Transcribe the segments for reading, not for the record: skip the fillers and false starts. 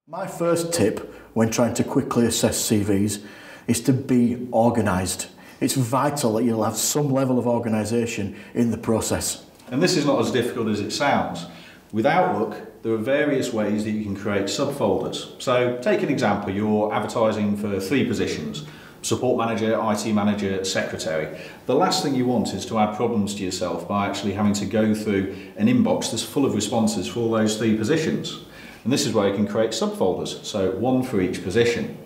My first tip when trying to quickly assess CVs is to be organised. It's vital that you'll have some level of organisation in the process. And this is not as difficult as it sounds. With Outlook, there are various ways that you can create subfolders. So take an example, you're advertising for 3 positions: support manager, IT manager, secretary. The last thing you want is to add problems to yourself by actually having to go through an inbox that's full of responses for all those 3 positions. And this is where you can create subfolders, so 1 for each position.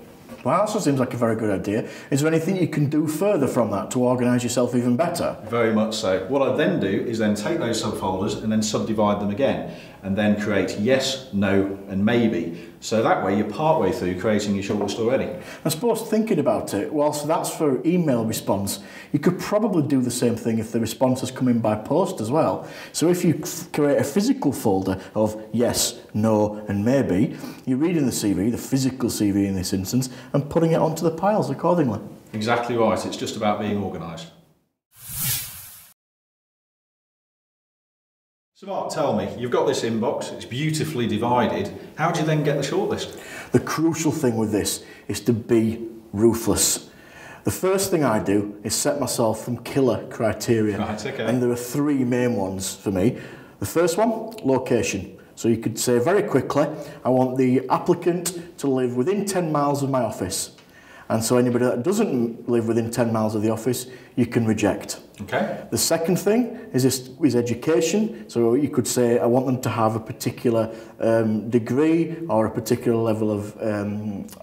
Well, that also seems like a very good idea. Is there anything you can do further from that to organise yourself even better? Very much so. What I then do is then take those subfolders and then subdivide them again, and then create yes, no and maybe. So that way you're partway through creating your shortlist already. I suppose thinking about it, whilst that's for email response, you could probably do the same thing if the responses come in by post as well. So if you create a physical folder of yes, no and maybe, you're reading the CV, the physical CV in this instance, and putting it onto the piles accordingly. Exactly right, it's just about being organised. So Mark, tell me, you've got this inbox, it's beautifully divided. How do you then get the shortlist? The crucial thing with this is to be ruthless. The first thing I do is set myself some killer criteria. Right, okay. And there are 3 main ones for me. The first one, location. So you could say very quickly, I want the applicant to live within 10 miles of my office. And so anybody that doesn't live within 10 miles of the office, you can reject. Okay. The second thing is education. So you could say, I want them to have a particular degree or a particular level of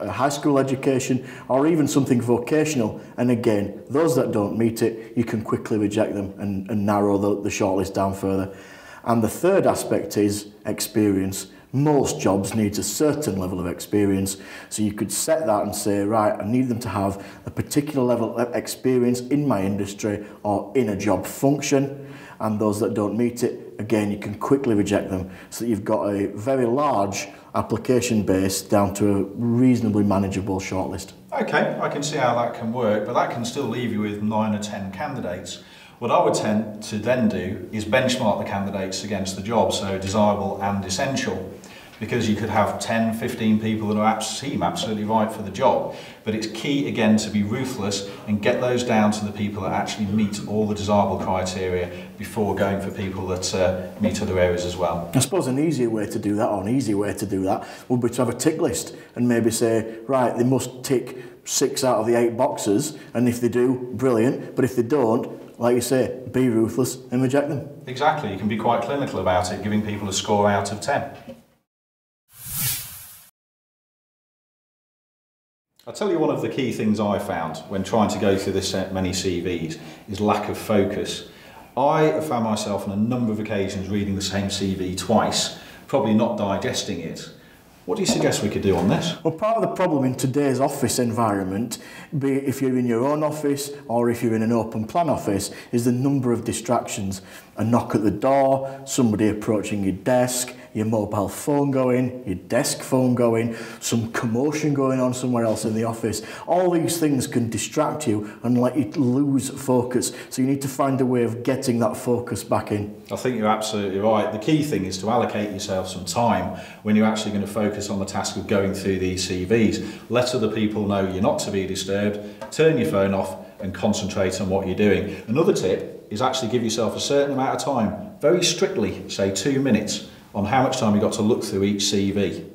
high school education or even something vocational. And again, those that don't meet it, you can quickly reject them and narrow the shortlist down further. And the third aspect is experience. Most jobs need a certain level of experience, so you could set that and say, right, I need them to have a particular level of experience in my industry or in a job function, and those that don't meet it, again, you can quickly reject them, so that you've got a very large application base down to a reasonably manageable shortlist. Okay, I can see how that can work, but that can still leave you with 9 or 10 candidates. What I would tend to then do is benchmark the candidates against the job, so desirable and essential, because you could have 10, 15 people that seem absolutely right for the job, but it's key again to be ruthless and get those down to the people that actually meet all the desirable criteria before going for people that meet other areas as well. I suppose an easier way to do that, or an easy way to do that, would be to have a tick list and maybe say, right, they must tick 6 out of the 8 boxes, and if they do, brilliant, but if they don't, like you say, be ruthless and reject them. Exactly, you can be quite clinical about it, giving people a score out of 10. I'll tell you one of the key things I found when trying to go through this many CVs is lack of focus. I have found myself on a number of occasions reading the same CV twice, probably not digesting it. What do you suggest we could do on this? Well, part of the problem in today's office environment, be it if you're in your own office or if you're in an open plan office, is the number of distractions. A knock at the door, somebody approaching your desk, your mobile phone going, your desk phone going, some commotion going on somewhere else in the office. All these things can distract you and let you lose focus. So you need to find a way of getting that focus back in. I think you're absolutely right. The key thing is to allocate yourself some time when you're actually going to focus on the task of going through these CVs. Let other people know you're not to be disturbed, turn your phone off and concentrate on what you're doing. Another tip is actually give yourself a certain amount of time, very strictly, say 2 minutes, on how much time you've got to look through each CV.